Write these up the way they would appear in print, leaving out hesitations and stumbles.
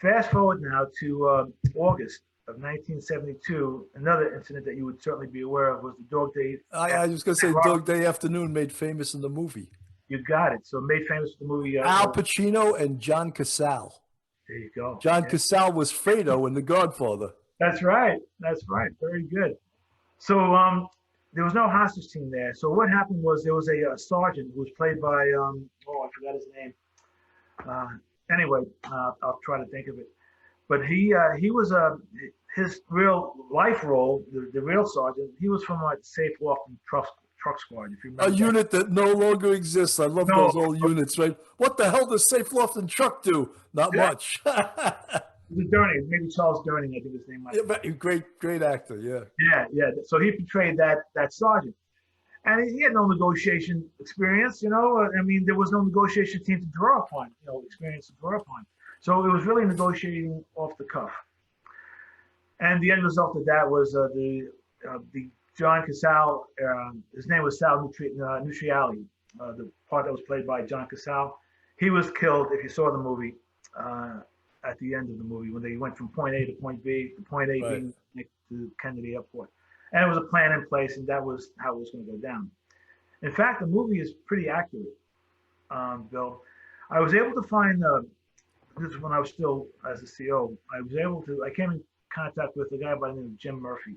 Fast forward now to August of 1972. Another incident that you would certainly be aware of was the Dog Day. I was going to say Dog Day Afternoon, made famous in the movie. You got it. So made famous with the movie. Al Pacino and John Casale. There you go. John Casale was Fredo in The Godfather. That's right. That's right. Very good. So there was no hostage team there. So what happened was there was a sergeant who was played by, I forgot his name. Anyway, I'll try to think of it. But he was his real life role, the real sergeant. He was from like Safe Lofton truck squad. If you remember, a unit that no longer exists. I love those old units, right? What the hell does Safe Lofton truck do? Not much. It was Durning, maybe Charles Durning, I think his name might be. Great actor, yeah. So he portrayed that sergeant. And he had no negotiation experience, I mean, there was no negotiation team to draw upon, experience to draw upon. So it was really negotiating off the cuff. And the end result of that was the John Casale, his name was Sal Nutriali, the part that was played by John Casale. He was killed, if you saw the movie, at the end of the movie, when they went from point A to point B, to point A being next to Kennedy Airport. And it was a plan in place, and that was how it was going to go down. In fact, the movie is pretty accurate, Bill. I was able to find, this is when I was still as a CO, I came in contact with a guy by the name of Jim Murphy.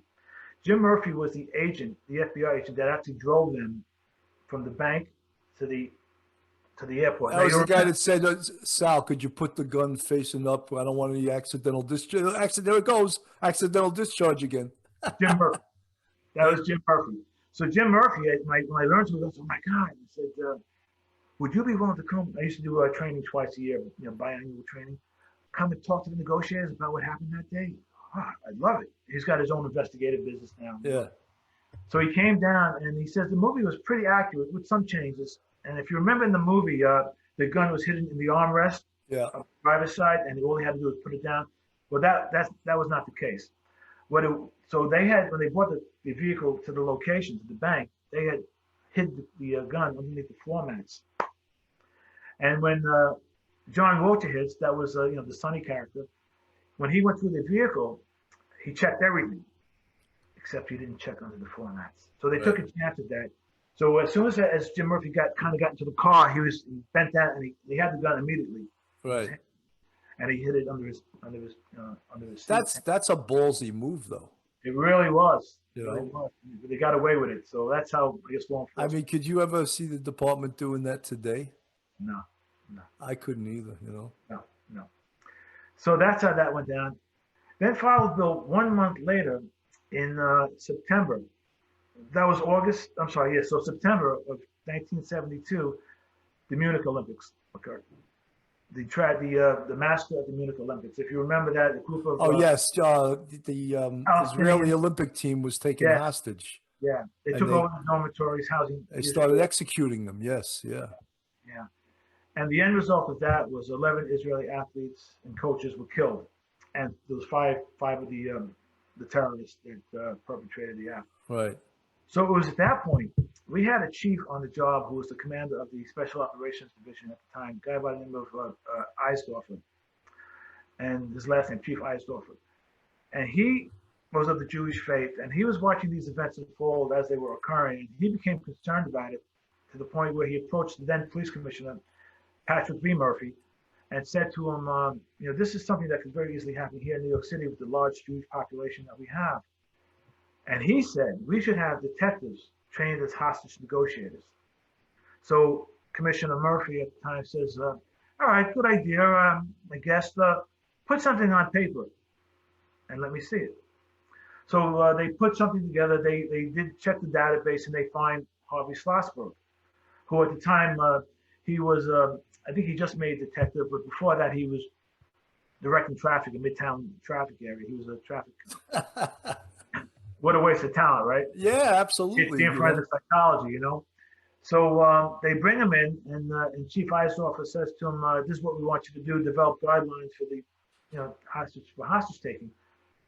Jim Murphy was the agent, the FBI agent that actually drove them from the bank to the airport. That was the guy that said, Sal, could you put the gun facing up? I don't want any accidental discharge. There it goes. Accidental discharge again. Jim Murphy. That was Jim Murphy. So Jim Murphy, when I learned to this, oh my God, he said, would you be willing to come? I used to do training twice a year, biannual training. Come and talk to the negotiators about what happened that day. Oh, I'd love it. He's got his own investigative business now. Yeah. So he came down and he says the movie was pretty accurate with some changes. And if you remember in the movie, the gun was hidden in the armrest on the driver's side, and all he had to do was put it down. Well, that was not the case. So they had, when they brought the vehicle to the location, to the bank, they had hid the gun underneath the floor mats. And when John Wojciech, that was the Sonny character, when he went through the vehicle, he checked everything, except he didn't check under the floor mats. So they took a chance at that. So as soon as Jim Murphy got into the car, he bent down and he had the gun immediately. Right. And he hid it under his seat. That's a ballsy move, though. It really was. They got away with it. So that's how, I guess, law enforcement. I mean, could you ever see the department doing that today? No. I couldn't either, No. So that's how that went down. Then followed, Bill, 1 month later in September. That was so September of 1972, the Munich Olympics occurred. The massacre at the Munich Olympics. If you remember that, the group of the Israeli Olympic team was taken hostage. Yeah, they took over the dormitories, housing. They started executing them. Yes, yeah. And the end result of that was 11 Israeli athletes and coaches were killed, and there was five of the terrorists that perpetrated the act. Right. So it was at that point, we had a chief on the job who was the commander of the Special Operations Division at the time, a guy by the name of Eisdorfer. And his last name, Chief Eisdorfer. And he was of the Jewish faith, and he was watching these events unfold as they were occurring. And he became concerned about it to the point where he approached the then police commissioner, Patrick V. Murphy, and said to him, this is something that could very easily happen here in New York City with the large Jewish population that we have. And he said, we should have detectives trained as hostage negotiators. So Commissioner Murphy at the time says, all right, good idea. I guess put something on paper and let me see it. So they put something together. They did check the database and they find Harvey Schlossberg, who at the time he was, I think he just made detective, but before that he was directing traffic in Midtown traffic area. He was a traffic. What a waste of talent, right? Yeah, absolutely. Being forensic psychology, So they bring him in, and Chief Eisdorfer says to him, "This is what we want you to do: develop guidelines for the, hostage taking."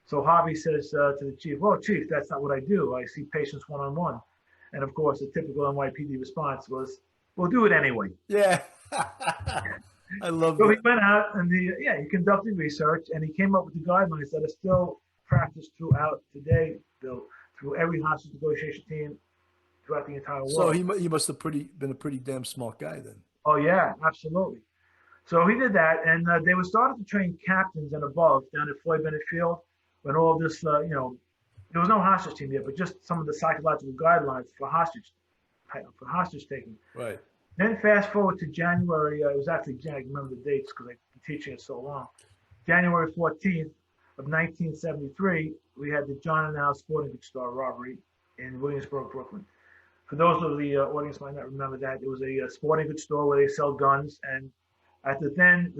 So Harvey says to the chief, "Well, Chief, that's not what I do. I see patients one-on-one." And of course, the typical NYPD response was, "We'll do it anyway." Yeah. I love So he that. went out and he conducted research and he came up with the guidelines that are still practiced throughout today, Bill, through every hostage negotiation team throughout the entire So world. he must have been a pretty damn smart guy then. Oh yeah, absolutely. So he did that, and they were starting to train captains and above down at Floyd Bennett Field when all this, there was no hostage team yet, but just some of the psychological guidelines for hostage taking. Right. Then fast forward to January. It was actually January. I remember the dates because I've been teaching it so long. January 14th of 1973, we had the John and Al Sporting Goods store robbery in Williamsburg, Brooklyn. For those of the audience might not remember that, it was a sporting goods store where they sell guns, and at the then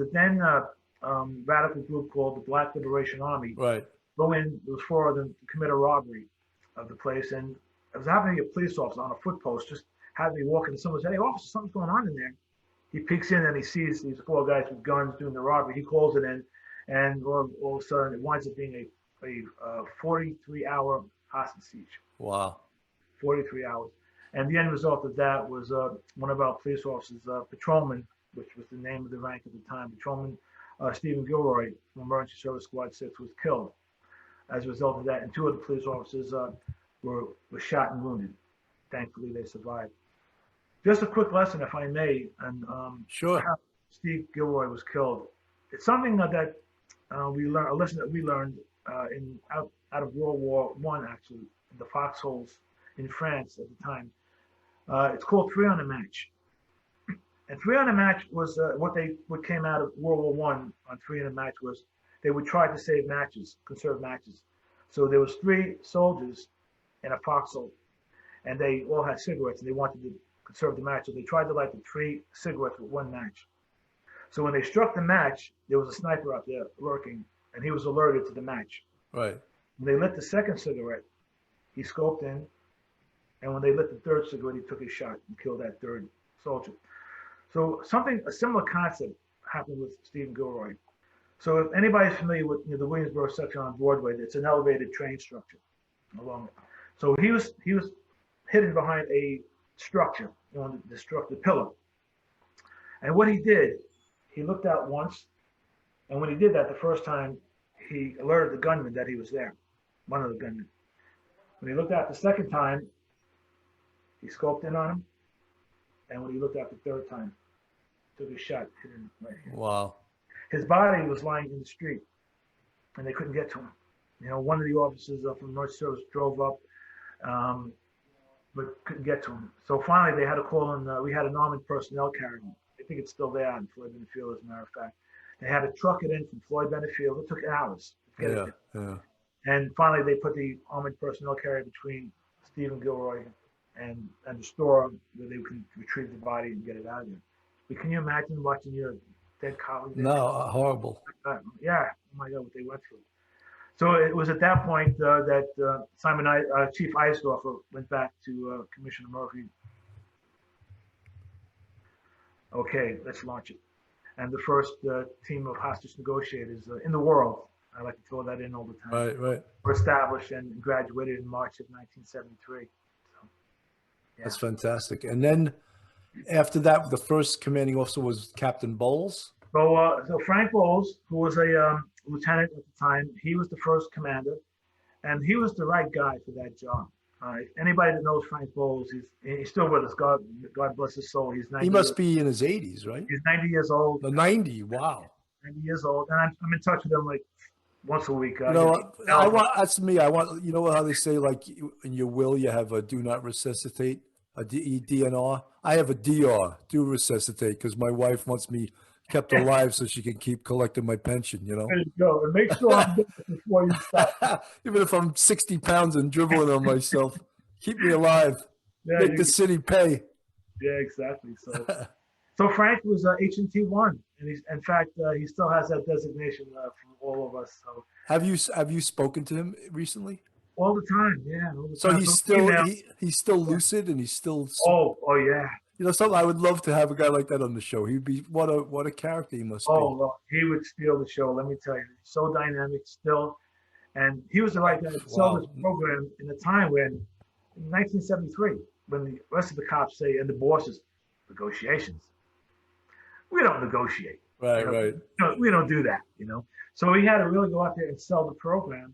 radical group called the Black Liberation Army Right. go in. There was 4 of them to commit a robbery of the place, and it was happening to be a police officer on a foot post, just had me walking, and someone said, "Hey, officer, something's going on in there." He peeks in and he sees these 4 guys with guns doing the robbery. He calls it in, and all of a sudden it winds up being a 43-hour hostage siege. Wow. 43 hours. And the end result of that was one of our police officers, patrolman, which was the name of the rank at the time, patrolman Stephen Gilroy from Emergency Service Squad 6 was killed as a result of that. And 2 of the police officers were shot and wounded. Thankfully, they survived. Just a quick lesson, if I may, on Sure. how Steve Gilroy was killed. It's something that we learned, a lesson that we learned out of World War I, actually, in the foxholes in France at the time. It's called 3 on a match. And 3 on a match was what came out of World War I on 3 on a match was they would try to save matches, conserve matches. So there was 3 soldiers in a foxhole, and they all had cigarettes, and they wanted to conserve the match. So they tried to light the 3 cigarettes with 1 match. So when they struck the match, there was a sniper out there lurking, and he was alerted to the match. Right. When they lit the 2nd cigarette, he scoped in, and when they lit the 3rd cigarette, he took his shot and killed that 3rd soldier. So a similar concept happened with Stephen Gilroy. So if anybody's familiar with the Williamsburg section on Broadway, it's an elevated train structure along it. So he was hidden behind a structure, the pillar. And what he did, he looked out once, and when he did that the first time, he alerted the gunman that he was there, one of the gunmen. When he looked out the 2nd time, he scoped in on him, and when he looked out the 3rd time, took a shot, hit him right here. Wow. His body was lying in the street, and they couldn't get to him. One of the officers from North Service drove up, but couldn't get to him. So finally, they had to call in. We had an armored personnel carrier. I think it's still there in Floyd Bennett Field, as a matter of fact. They had to truck it in from Floyd Bennett Field. It took hours to get it in. And finally, they put the armored personnel carrier between Stephen Gilroy and the store where they could retrieve the body and get it out of there. But can you imagine watching your dead colleague? No, horrible. Yeah, oh my God, what they went through. So it was at that point that Chief Eisdorfer went back to Commissioner Murphy. Okay, let's launch it. And the first team of hostage negotiators in the world, I like to throw that in all the time, Right. were established and graduated in March of 1973. So, yeah. That's fantastic. And then after that, the first commanding officer was Captain Bowles. So Frank Bowles, who was a lieutenant at the time, he was the first commander, and he was the right guy for that job. Anybody that knows Frank Bowles, he's still with us. God bless his soul. He's 90. He must be in his 80s, right? He's 90 years old. 90. Wow. 90 years old, and I'm in touch with him like once a week. That's me. I want, how they say, like in your will, you have a do not resuscitate, a DNR. I have a DR, do resuscitate, because my wife wants me kept alive so she can keep collecting my pension, There you go. And make sure I'm doing it before you stop. Even if I'm 60 pounds and dribbling on myself, keep me alive. Yeah, Make the city pay. Yeah, exactly. So Frank was H&T 1, and in fact, he still has that designation from all of us. So have you spoken to him recently? All the time, yeah. So he's still lucid, and he's still. Oh yeah. Something I would love to have a guy like that on the show. He'd be what a character he must be. Well, he would steal the show. Let me tell you, he's so dynamic still, and he was the right guy to sell this program in a time when, in 1973, when the rest of the cops say and the bosses, negotiations. We don't negotiate. Right, right. We don't do that, So he had to really go out there and sell the program.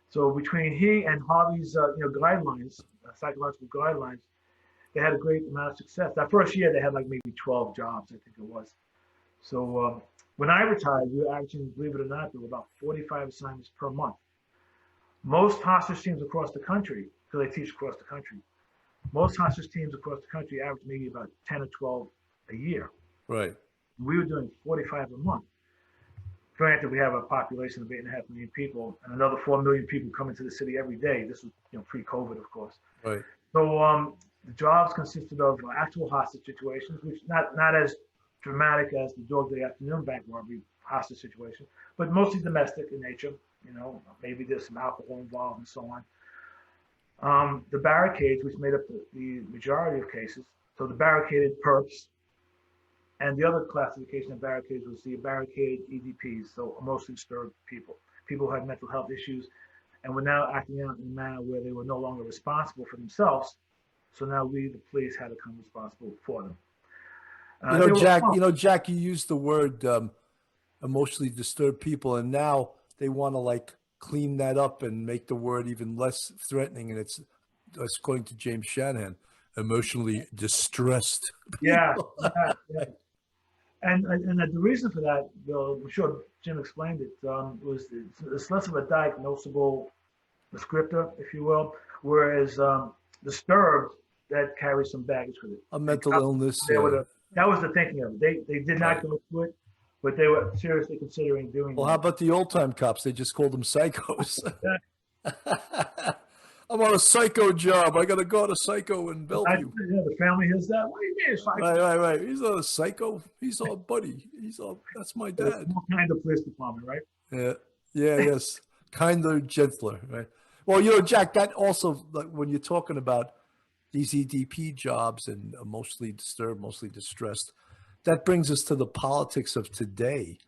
So between he and Harvey's, guidelines, psychological guidelines, they had a great amount of success. That first year, they had like maybe 12 jobs, I think it was. So when I retired, we were averaging, believe it or not, there were about 45 assignments per month. Most hostage teams across the country, because I teach across the country, most hostage teams across the country average maybe about 10 or 12 a year. Right. We were doing 45 a month. Granted, we have a population of 8.5 million people, and another 4 million people come into the city every day. This was, pre-COVID, of course. Right. So the jobs consisted of actual hostage situations, which not as dramatic as the Dog Day Afternoon bank robbery hostage situation, but mostly domestic in nature. Maybe there's some alcohol involved and so on. The barricades, which made up the majority of cases. So the barricaded perps, and the other classification of barricades was the barricade EDPs, so emotionally disturbed people who had mental health issues, and were now acting out in a manner where they were no longer responsible for themselves. So now we, the police, had to become responsible for them. Jack, you used the word emotionally disturbed people, and now they want to clean that up and make the word even less threatening. And it's according to James Shanahan, emotionally distressed people. Yeah. And the reason for that, Bill, I'm sure Jim explained it, was it's less of a diagnosable descriptor, if you will, whereas disturbed, that carries some baggage with it. A mental illness. That was the thinking of it. They did not go through it, but they were seriously considering doing Well, that. how about the old time cops? They just called them psychos. I'm on a psycho job. I got to go to psycho in Bellevue. The family has that. What do you mean, psycho? Right. He's not a psycho. He's our buddy. That's my dad. More kind of police department, right? Yeah. Yes. Kinder, gentler, right? Well, Jack, that also, when you're talking about these EDP jobs and mostly disturbed, mostly distressed, that brings us to the politics of today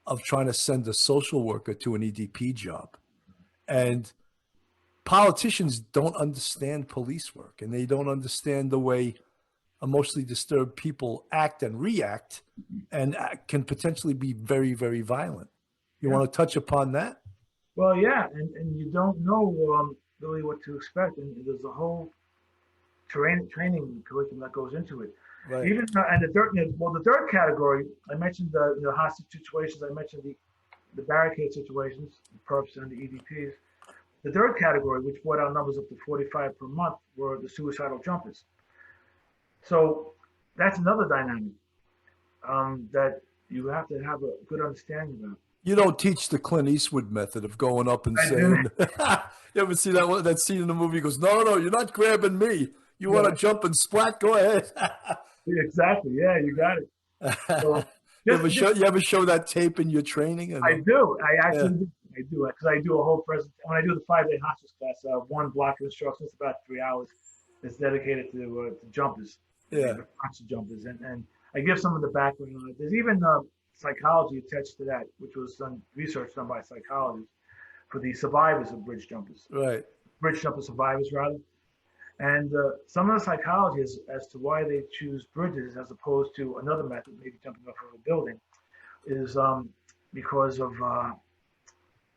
of trying to send a social worker to an EDP job. And politicians don't understand police work, and they don't understand the way emotionally disturbed people act and react, and can potentially be very, very violent. You want to touch upon that? Well, yeah, and you don't know really what to expect, and there's a whole training curriculum that goes into it. Right. Even and the third category, I mentioned the hostage situations. I mentioned the barricade situations, the perps and the EDPs. The third category, which brought our numbers up to 45 per month, were the suicidal jumpers. So that's another dynamic that you have to have a good understanding about. You don't teach the Clint Eastwood method of going up and saying, you ever see that scene in the movie? He goes, no, you're not grabbing me. You want to jump and splat? Go ahead. Exactly. Yeah, you got it. So, you ever show that tape in your training? I do. I actually do. I do, because I do a whole presentation. When I do the 5-day hostage class, one block of instruction, it's about 3 hours. It's dedicated to jumpers, the jumpers, and I give some of the background on it. There's even psychology attached to that, which was research done by psychologists for the survivors of bridge jumpers. Right. Bridge jumper survivors, rather. And some of the psychology as to why they choose bridges as opposed to another method, maybe jumping off of a building, is because of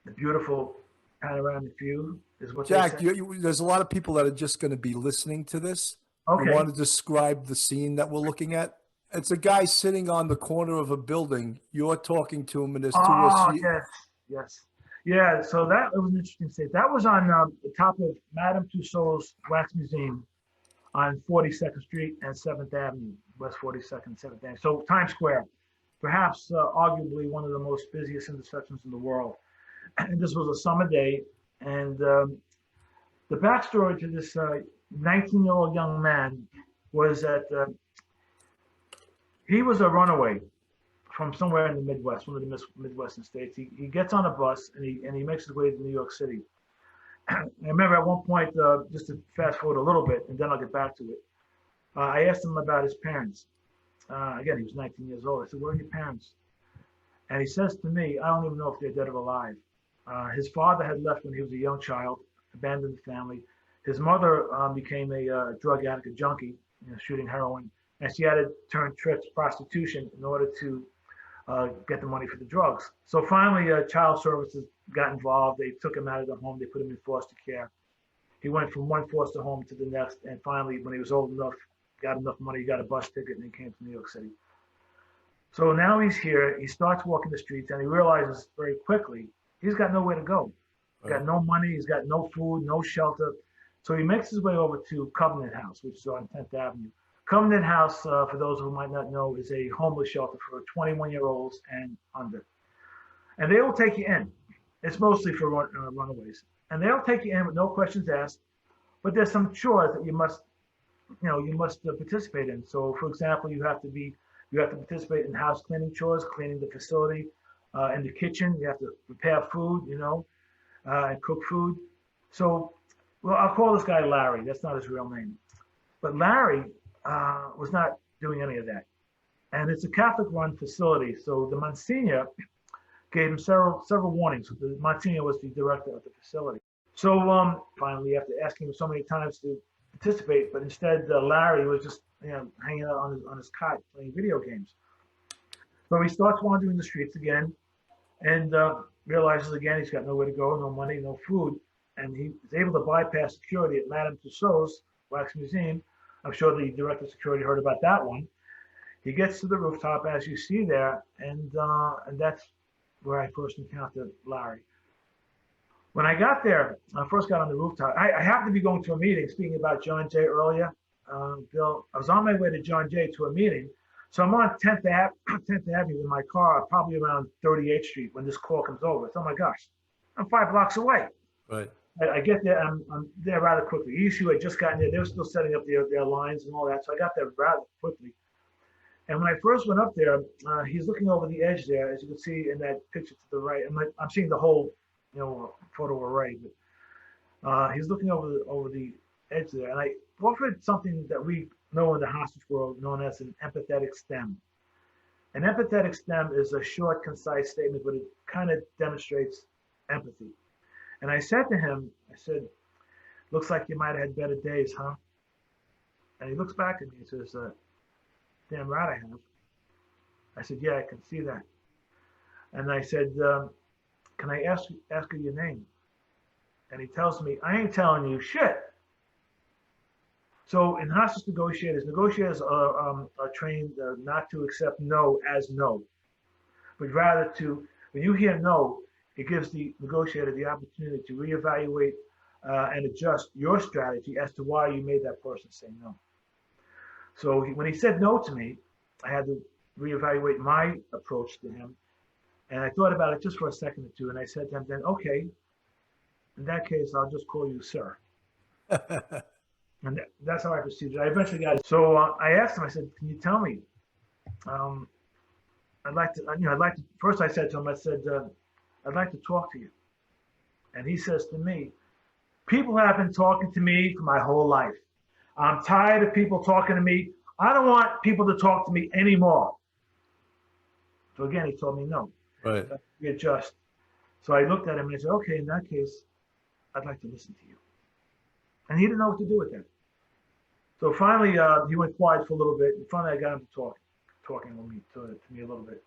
the beautiful panoramic view is what Jack, there's a lot of people that are just going to be listening to this. Okay. You want to describe the scene that we're looking at? It's a guy sitting on the corner of a building. You're talking to him, and there's two. Yes. Yeah, so that was an interesting state. That was on the top of Madame Tussauds Wax Museum on 42nd Street and 7th Avenue, West 42nd, 7th Avenue. So Times Square, perhaps arguably one of the most busiest intersections in the world. And this was a summer day, and the backstory to this 19-year-old young man was that he was a runaway from somewhere in the Midwest, one of the Midwestern states. He gets on a bus and he makes his way to New York City. I remember at one point, just to fast forward a little bit, and then I'll get back to it. I asked him about his parents. Again, he was 19 years old. I said, "Where are your parents?" And he says to me, "I don't even know if they're dead or alive." His father had left when he was a young child, abandoned the family. His mother became a drug addict, a junkie, shooting heroin, and she had to turn to prostitution in order to get the money for the drugs. So finally, child services got involved. They took him out of the home. They put him in foster care. He went from one foster home to the next, and finally, when he was old enough, got enough money, he got a bus ticket, and he came to New York City. So now he's here. He starts walking the streets, and he realizes very quickly he's got nowhere to go. He's got no money. He's got no food, no shelter. So he makes his way over to Covenant House, which is on 10th Avenue. Covenant House, for those who might not know, is a homeless shelter for 21-year-olds and under. And they will take you in. It's mostly for runaways. And they'll take you in with no questions asked, but there's some chores that you must participate in. So, for example, you have to participate in house cleaning chores, cleaning the facility, in the kitchen. You have to prepare food, and cook food. So, well, I'll call this guy Larry. That's not his real name. But Larry was not doing any of that. And it's a Catholic-run facility. So the Monsignor gave him several warnings. The Monsignor was the director of the facility. So finally, after asking him so many times to participate, but instead Larry was just hanging out on his cot playing video games. So he starts wandering the streets again, and realizes again he's got nowhere to go, no money, no food, and he is able to bypass security at Madame Tussauds Wax Museum. I'm sure the director of security heard about that one. He gets to the rooftop, as you see there, and that's where I first encountered Larry. When I got there, I first got on the rooftop. I happened to be going to a meeting, speaking about John Jay earlier. Bill, I was on my way to John Jay to a meeting. So I'm on 10th Avenue in my car, probably around 38th Street when this call comes over. It's, oh my gosh, I'm 5 blocks away. Right. I get there, I'm there rather quickly. ESU had just gotten there. They were still setting up their lines and all that. So I got there rather quickly. And when I first went up there, he's looking over the edge there, as you can see in that picture to the right. I'm seeing the whole, photo array, but he's looking over the edge there. And I offered something that we know in the hostage world known as an empathetic stem. An empathetic stem is a short, concise statement, but it kind of demonstrates empathy. And I said to him, looks like you might have had better days, huh? And he looks back at me and says, damn right I have. I said, yeah, I can see that. And I said, can I ask you your name? And he tells me, I ain't telling you shit. So in hostage negotiators are trained not to accept no as no, but rather when you hear no, it gives the negotiator the opportunity to reevaluate and adjust your strategy as to why you made that person say no. So when he said no to me, I had to reevaluate my approach to him. And I thought about it just for a second or two. And I said to him then, okay, in that case, I'll just call you sir. And that's how I proceeded. I eventually got it. So I asked him, I said, can you tell me? I'd like to, first I said to him, I'd like to talk to you. And he says to me, people have been talking to me for my whole life. I'm tired of people talking to me. I don't want people to talk to me anymore. So again, he told me no. Right. We adjust. So I looked at him and I said, okay, in that case, I'd like to listen to you. And he didn't know what to do with that. So finally, he went quiet for a little bit. And finally, I got him to talking with me, to me a little bit.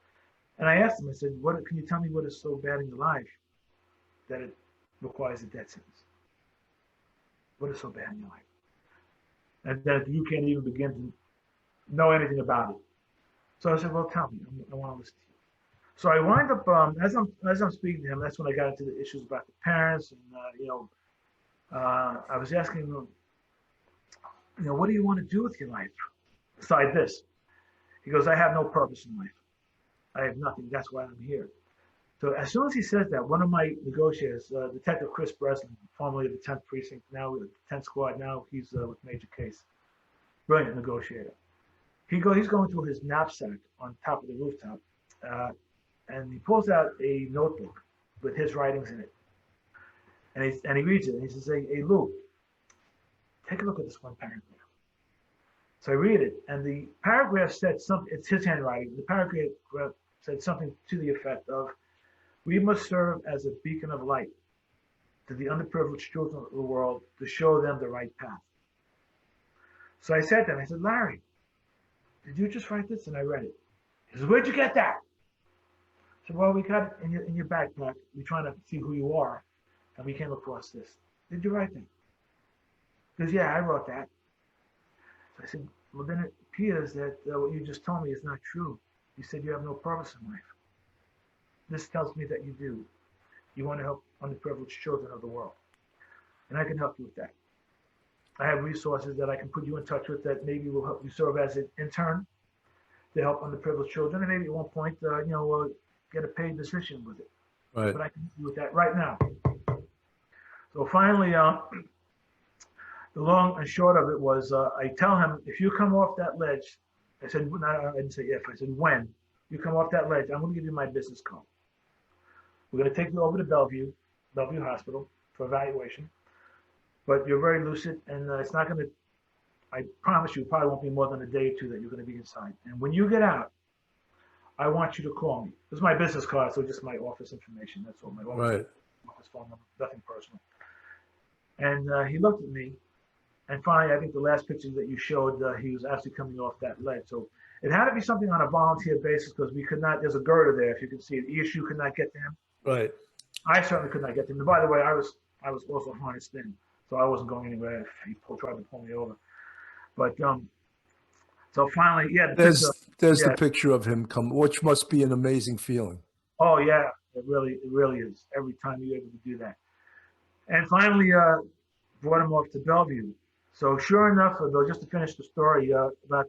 And I asked him, I said, can you tell me what is so bad in your life that it requires a death sentence? What is so bad in your life? And that you can't even begin to know anything about it. So I said, well, tell me, I want to listen to you. So I wind up, as I'm speaking to him, that's when I got into the issues about the parents. And, I was asking him, what do you want to do with your life beside this? He goes, I have no purpose in life. I have nothing. That's why I'm here. So as soon as he says that, one of my negotiators, Detective Chris Breslin, formerly of the 10th Precinct, now with the 10th Squad, now he's with Major Case, brilliant negotiator. He's going through his knapsack on top of the rooftop, and he pulls out a notebook with his writings in it. And he reads it, and he says, hey, Lou, take a look at this one paragraph. So I read it, and the paragraph said something, it's his handwriting, the paragraph said something to the effect of, we must serve as a beacon of light to the underprivileged children of the world to show them the right path. So I said to him, I said, Larry, did you just write this? And I read it. He says, where'd you get that? So, well, we got it in your backpack. We're trying to see who you are, and we came across this. Did you write that? He goes, yeah, I wrote that. So I said, well, then it appears that what you just told me is not true. You said you have no purpose in life. This tells me that you do. You want to help underprivileged children of the world. And I can help you with that. I have resources that I can put you in touch with that maybe will help you serve as an intern to help underprivileged children, and maybe at one point, get a paid position with it. Right. But I can do with that right now. So finally, the long and short of it was, I tell him, if you come off that ledge, I said, I didn't say if, I said when you come off that ledge, I'm going to give you my business card. We're going to take you over to Bellevue Hospital for evaluation. But you're very lucid, and it's not going to, I promise you, it probably won't be more than a day or two that you're going to be inside. And when you get out, I want you to call me. This is my business card, so just my office information. That's all, my office phone number, nothing personal. And he looked at me, and finally, I think the last picture that you showed, he was actually coming off that ledge. So it had to be something on a volunteer basis because we could not, there's a girder there, if you can see it. The issue could not get to him. Right. I certainly could not get to him. And by the way, I was also harnessed in, so I wasn't going anywhere if he tried to pull me over. But so finally, yeah. There's the picture of him come, which must be an amazing feeling. Oh yeah, it really is. Every time you're able to do that. And finally, brought him off to Bellevue. So sure enough, though, just to finish the story, about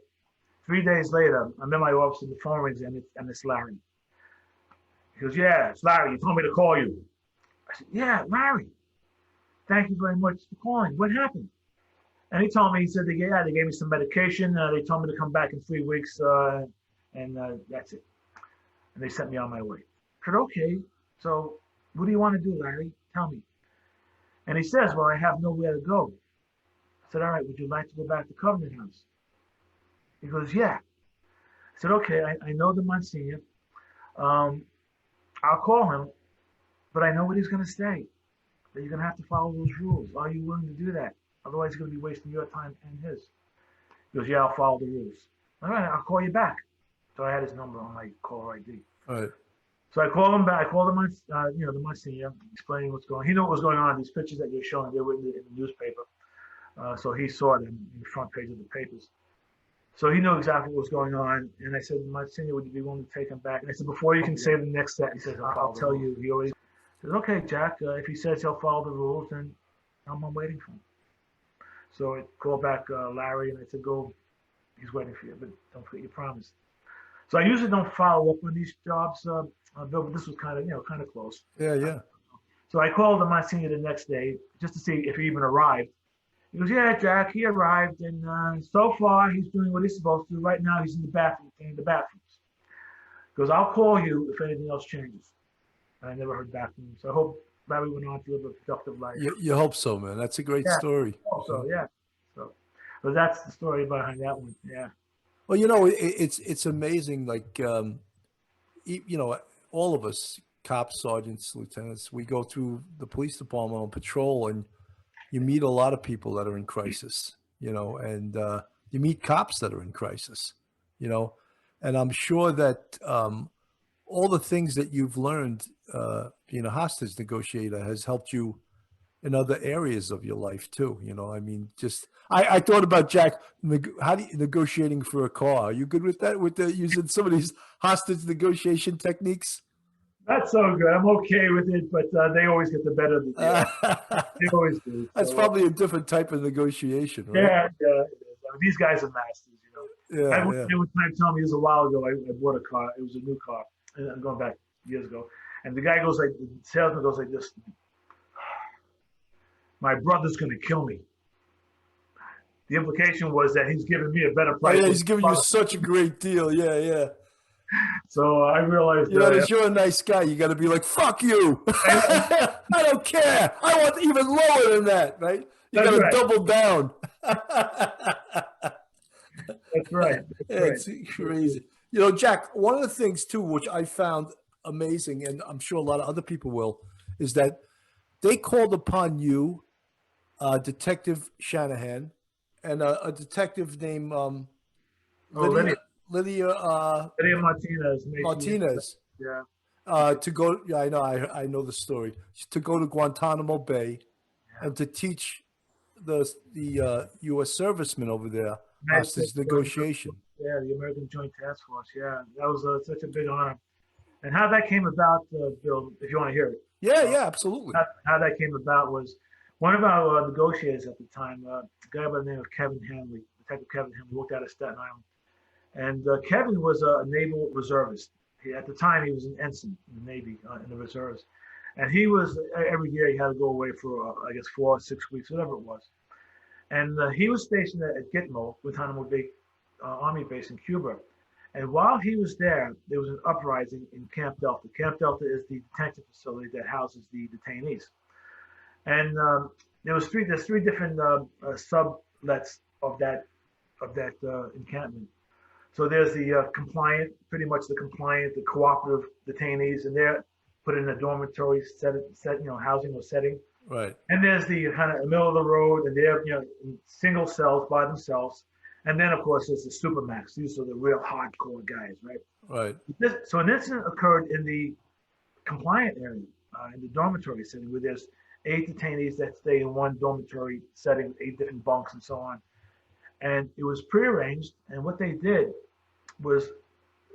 3 days later, I'm in my office and the phone rings and it's Larry. He goes, yeah, it's Larry. You told me to call you. I said, yeah, Larry. Thank you very much for calling. What happened? And he told me, he said, they gave me some medication. They told me to come back in 3 weeks, and that's it. And they sent me on my way. I said, okay, so what do you want to do, Larry? Tell me. And he says, well, I have nowhere to go. I said, all right, would you like to go back to Covenant House? He goes, yeah. I said, okay, I know the Monsignor. I'll call him, but I know what he's going to say. That you're going to have to follow those rules. Are you willing to do that? Otherwise, he's going to be wasting your time and his. He goes, yeah, I'll follow the rules. All right, I'll call you back. So I had his number on my caller ID. All right. So I called him back. I called him, the Monsignor, explaining what's going on. He knew what was going on. These pictures that you're showing, they were in the newspaper. So he saw them in the front page of the papers. So he knew exactly what was going on. And I said, Monsignor, would you be willing to take him back? And I said, before you can say the next step, he says, I'll tell you. He already says, okay, Jack, if he says he'll follow the rules, then I'm waiting for him. So I called back Larry, and I said, go, he's waiting for you, but don't forget your promise. So I usually don't follow up on these jobs, Bill, but this was kind of close. Yeah. So I called the Monsignor the next day just to see if he even arrived. He goes, yeah, Jack, he arrived, and so far he's doing what he's supposed to. Right now he's in the bathroom, cleaning the bathrooms. He goes, I'll call you if anything else changes. And I never heard back from him. So I hope Larry went on to live a productive life. You hope so, man. That's a great story. I hope so, yeah. So that's the story behind that one, yeah. Well, it's amazing. Like, all of us, cops, sergeants, lieutenants, we go through the police department on patrol, and you meet a lot of people that are in crisis, and you meet cops that are in crisis, and I'm sure that all the things that you've learned being a hostage negotiator has helped you in other areas of your life too. I mean, I thought about, Jack, how do you negotiating for a car? Are you good with that? With using some of these hostage negotiation techniques? Not so good. I'm okay with it, but they always get the better of the deal. They always do. That's probably a different type of negotiation, right? Yeah. I mean, these guys are masters, Yeah. I one time told me this a while ago. I bought a car. It was a new car. And I'm going back years ago. And the guy goes like, the salesman goes like this. My brother's going to kill me. The implication was that he's giving me a better price. Oh, yeah, he's giving you such a great deal. Yeah. So I realized that you're a nice guy. You got to be like, fuck you. I don't care. I want even lower than that, right? You got to double down. That's right. It's crazy. Jack, one of the things too, which I found amazing, and I'm sure a lot of other people will, is that they called upon you, Detective Shanahan, and a detective named Lydia Martinez. Martinez. Yeah. To go, yeah, I know, I know the story. To go to Guantanamo Bay and to teach the U.S. servicemen over there United States hostage negotiation. Yeah, the American Joint Task Force. Yeah, that was such a big honor. And how that came about, Bill, if you want to hear it, Yeah, yeah, absolutely. how that came about was one of our negotiators at the time, a guy by the name of Kevin Hanley, Detective Kevin Hanley, worked out of Staten Island. And Kevin was a naval reservist. At the time, he was an ensign in the Navy, in the reserves. And he was, every year, he had to go away for, I guess, 4 or 6 weeks, whatever it was. And he was stationed at Gitmo, Guantanamo Bay Army base in Cuba. And while he was there was an uprising in Camp Delta. Camp Delta is the detention facility that houses the detainees. And there's three different sublets of that encampment. So there's the compliant, pretty much the compliant, the cooperative detainees, and they're put in a dormitory housing or setting. Right. And there's the kind of middle of the road, and they're in single cells by themselves. And then of course there's the supermax. These are the real hardcore guys, right? Right. So an incident occurred in the compliant area, in the dormitory setting, where there's 8 detainees that stay in one dormitory setting, 8 different bunks and so on. And it was prearranged, and what they did was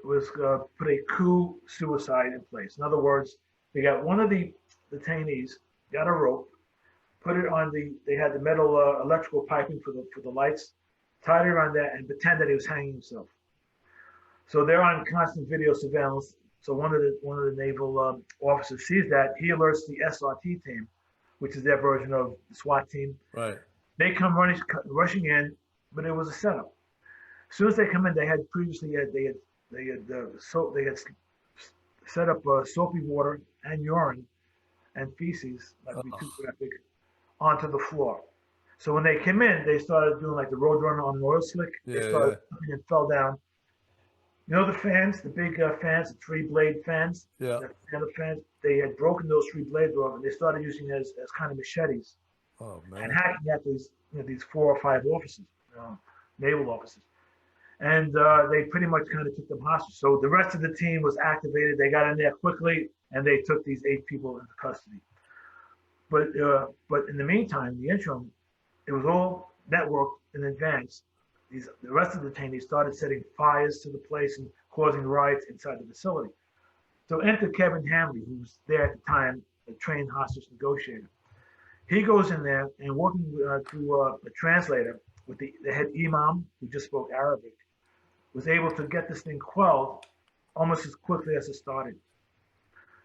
put a coup suicide in place. In other words, they got one of the detainees, got a rope, put it on they had the metal electrical piping for the lights, tied it around that, and pretend that he was hanging himself. So they're on constant video surveillance. So one of the naval officers sees that. He alerts the SRT team, which is their version of the SWAT team. Right. They come rushing in, but it was a setup. As soon as they come in, they had previously set up soapy water and urine and feces, not to be too graphic, onto the floor. So when they came in, they started doing like the Roadrunner on an oil slick. They started and fell down. You know the fans, the big fans, the 3-blade fans. Yeah. The fans. They had broken those 3 blades off, and they started using it as kind of machetes. Oh man. And hacking at these 4 or 5 officers, naval officers. And they pretty much kind of took them hostage. So the rest of the team was activated. They got in there quickly, and they took these 8 people into custody. But in the meantime, the interim, it was all networked in advance. The rest of the detainees started setting fires to the place and causing riots inside the facility. So enter Kevin Hanley, who was there at the time, a trained hostage negotiator. He goes in there and working through a translator with the head imam, who just spoke Arabic, was able to get this thing quelled almost as quickly as it started.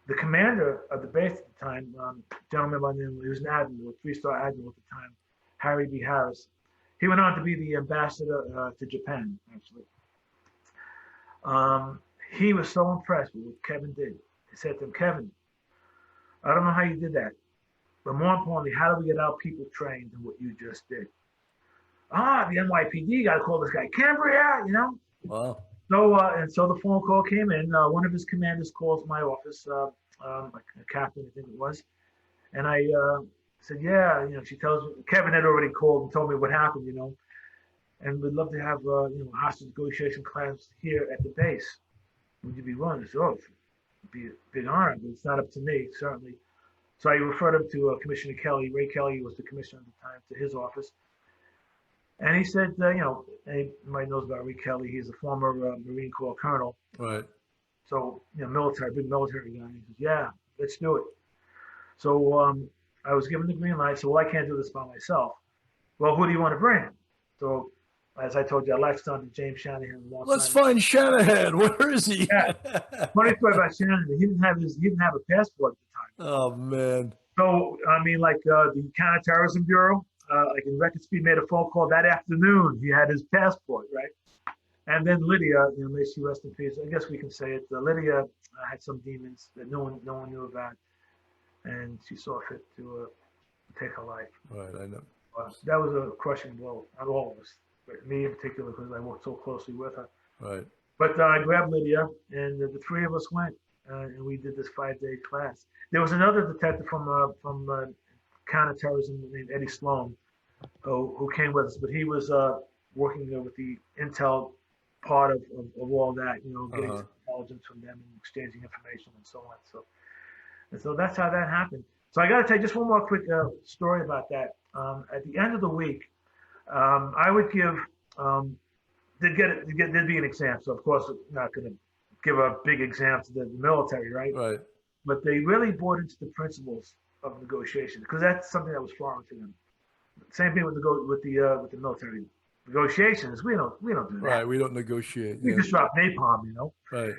The commander of the base at the time, gentleman by the name, he was an admiral, a 3-star admiral at the time, Harry B. Harris. He went on to be the ambassador to Japan, actually. He was so impressed with what Kevin did. He said to him, Kevin, I don't know how you did that, but more importantly, how do we get our people trained in what you just did? The NYPD got to call this guy Cambria, Wow. So the phone call came in. One of his commanders calls my office, a captain, I think it was, and I said, yeah, she tells me, Kevin had already called and told me what happened, and we'd love to have a hostage negotiation class here at the base. Would you be willing? I said, oh, it'd be a big honor, but it's not up to me, certainly. So I referred him to Commissioner Kelly. Ray Kelly was the commissioner at the time, to his office. And he said, everybody knows about Ray Kelly. He's a former Marine Corps colonel. Right. So, military, big military guy. He says, yeah, let's do it. So I was given the green light. So, well, I can't do this by myself. Well, who do you want to bring? So, as I told you, I latched on to James Shanahan. Let's find Shanahan. Where is he? Yeah. Funny story about Shanahan. He didn't have a passport at the time. Oh man. So the Counter-Terrorism Bureau, like in Record Speed, made a phone call that afternoon. He had his passport, right? And then Lydia, may she rest in peace. I guess we can say it. Lydia had some demons that no one knew about, and she saw fit to take her life. Right, I know. That was a crushing blow on all of us, but me in particular, because I worked so closely with her. Right. But I grabbed Lydia, and the 3 of us went, and we did this 5-day class. There was another detective from Counter-Terrorism named Eddie Sloan, who came with us, but he was working with the intel part of all that, getting intelligence from them and exchanging information and so on. So that's how that happened. So I got to tell you just one more quick story about that. At the end of the week, I would give there'd be an exam. So of course, I'm not going to give a big exam to the military, right? Right. But they really bought into the principles of negotiation because that's something that was foreign to them. Same thing with the military negotiations. We don't do that. Right. We don't negotiate. We just drop napalm, Right.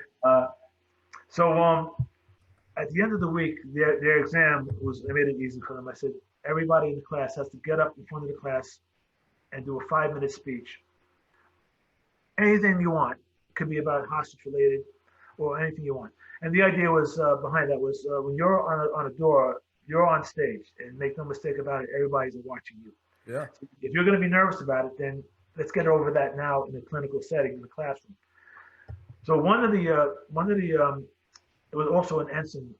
So at the end of the week, their exam I made it easy for them. I said everybody in the class has to get up in front of the class and do a 5-minute speech. Anything you want. It could be about hostage related or anything you want. And the idea was behind that was when you're on a door, you're on stage, and make no mistake about it, everybody's watching you. Yeah. So if you're going to be nervous about it, then let's get over that now in a clinical setting in the classroom. So one of the it was also an ensign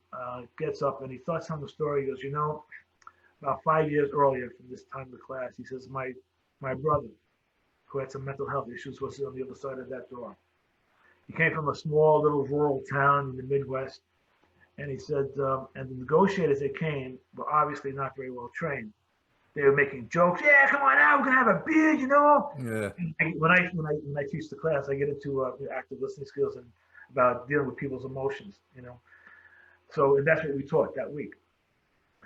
gets up and he thought telling the story. He goes, about 5 years earlier from this time of the class, he says, my brother, who had some mental health issues, was on the other side of that door. He came from a small little rural town in the Midwest. And he said, and the negotiators that came were obviously not very well trained. They were making jokes. Yeah, come on out, we're gonna have a beer, Yeah. And when I teach the class, I get into active listening skills and about dealing with people's emotions, So and that's what we taught that week.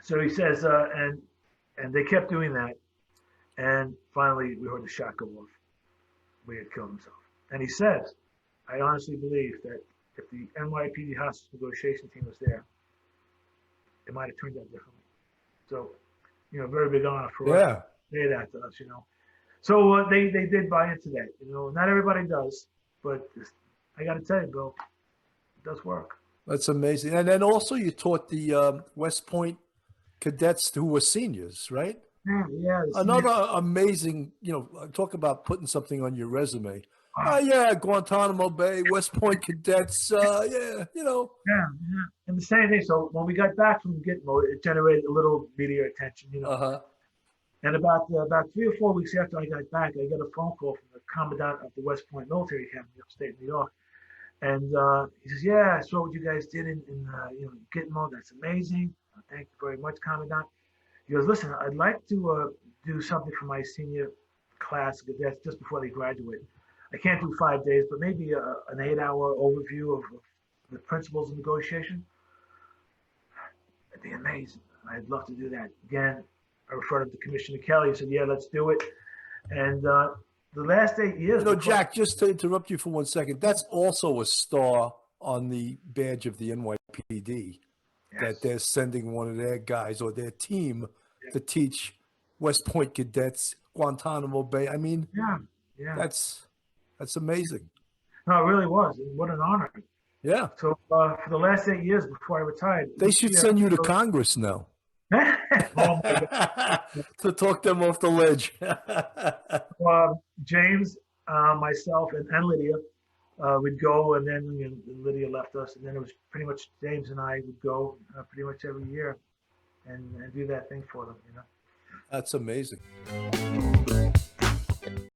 So he says, and they kept doing that, and finally we heard the shot go off. We had killed himself, and he says, I honestly believe that if the NYPD hostage negotiation team was there, it might have turned out differently. So, very big honor for us to say that to us, So they did buy into that, Not everybody does, but I got to tell you, Bill, it does work. That's amazing. And then also you taught the West Point cadets who were seniors, right? Yeah. Another amazing, talk about putting something on your resume. Guantanamo Bay, West Point cadets, Yeah. And the same thing. So when we got back from Gitmo, it generated a little media attention, And about 3 or 4 weeks after I got back, I got a phone call from the Commandant of the West Point Military Academy upstate New York. And he says, I saw what you guys did in Gitmo. That's amazing. Thank you very much, Commandant. He goes, listen, I'd like to do something for my senior class cadets just before they graduate. I can't do 5 days, but maybe an 8-hour overview of the principles of negotiation. It'd be amazing. I'd love to do that. Again, I referred him to Commissioner Kelly. He said, let's do it. And the last 8 years. Jack, just to interrupt you for 1 second, that's also a star on the badge of the NYPD, that they're sending one of their guys or their team to teach West Point cadets, Guantanamo Bay. I mean, that's amazing. No, it really was. And what an honor. Yeah. So for the last 8 years before I retired. They should send you to Congress now. Oh my God. To talk them off the ledge. James, myself, and Lydia would go, and then Lydia left us, and then it was pretty much James and I would go pretty much every year and do that thing for them, That's amazing.